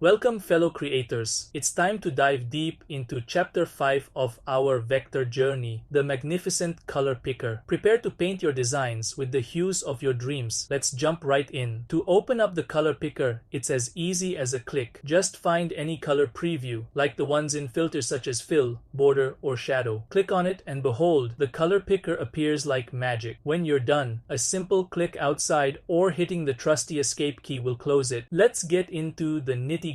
Welcome, fellow creators. It's time to dive deep into Chapter 5 of our Vectr journey, the magnificent color picker. Prepare to paint your designs with the hues of your dreams. Let's jump right in. To open up the color picker, it's as easy as a click. Just find any color preview, like the ones in filters such as fill, border, or shadow. Click on it and behold, the color picker appears like magic. When you're done, a simple click outside or hitting the trusty escape key will close it. Let's get into the nitty-gritty.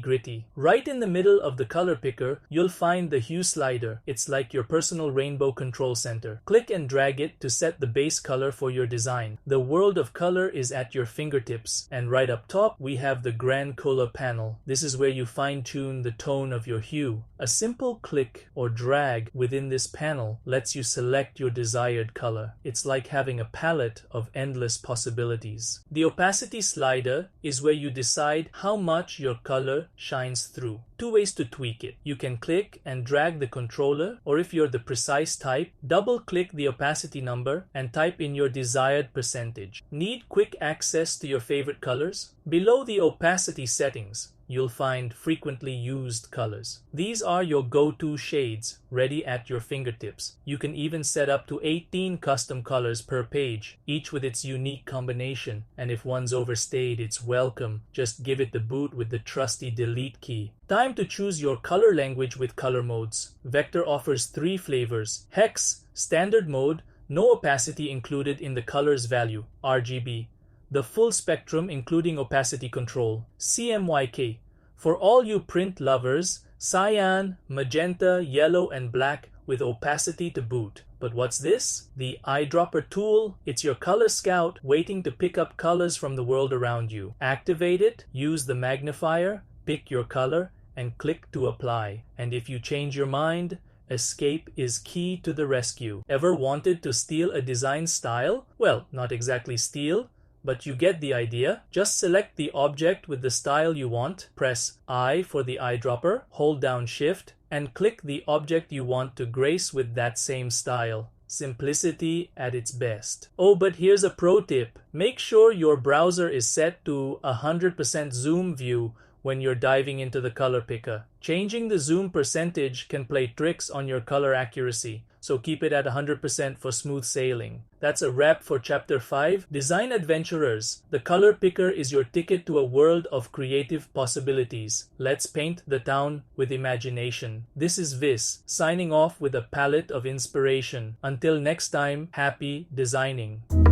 Right in the middle of the color picker, you'll find the hue slider. It's like your personal rainbow control center. Click and drag it to set the base color for your design. The world of color is at your fingertips. And right up top, we have the Grand Color panel. This is where you fine-tune the tone of your hue. A simple click or drag within this panel lets you select your desired color. It's like having a palette of endless possibilities. The opacity slider is where you decide how much your color shines through. Two ways to tweak it. You can click and drag the controller, or if you're the precise type, double-click the opacity number and type in your desired percentage. Need quick access to your favorite colors? Below the opacity settings, you'll find frequently used colors. These are your go-to shades, ready at your fingertips. You can even set up to 18 custom colors per page, each with its unique combination. And if one's overstayed, it's welcome. Just give it the boot with the trusty delete key. Time to choose your color language with color modes. Vectr offers 3 flavors: Hex, Standard Mode, no opacity included in the color's value, RGB. The full spectrum including opacity control, CMYK. For all you print lovers, cyan, magenta, yellow, and black with opacity to boot. But what's this? The eyedropper tool. It's your color scout waiting to pick up colors from the world around you. Activate it, use the magnifier, pick your color, and click to apply. And if you change your mind, escape is key to the rescue. Ever wanted to steal a design style? Well, not exactly steal, but you get the idea. Just select the object with the style you want, press I for the eyedropper, hold down Shift, and click the object you want to grace with that same style. Simplicity at its best. Oh, but here's a pro tip. Make sure your browser is set to 100% zoom view when you're diving into the color picker. Changing the zoom percentage can play tricks on your color accuracy, so keep it at 100% for smooth sailing. That's a wrap for Chapter 5. Design adventurers, the color picker is your ticket to a world of creative possibilities. Let's paint the town with imagination. This is Vis, signing off with a palette of inspiration. Until next time, happy designing.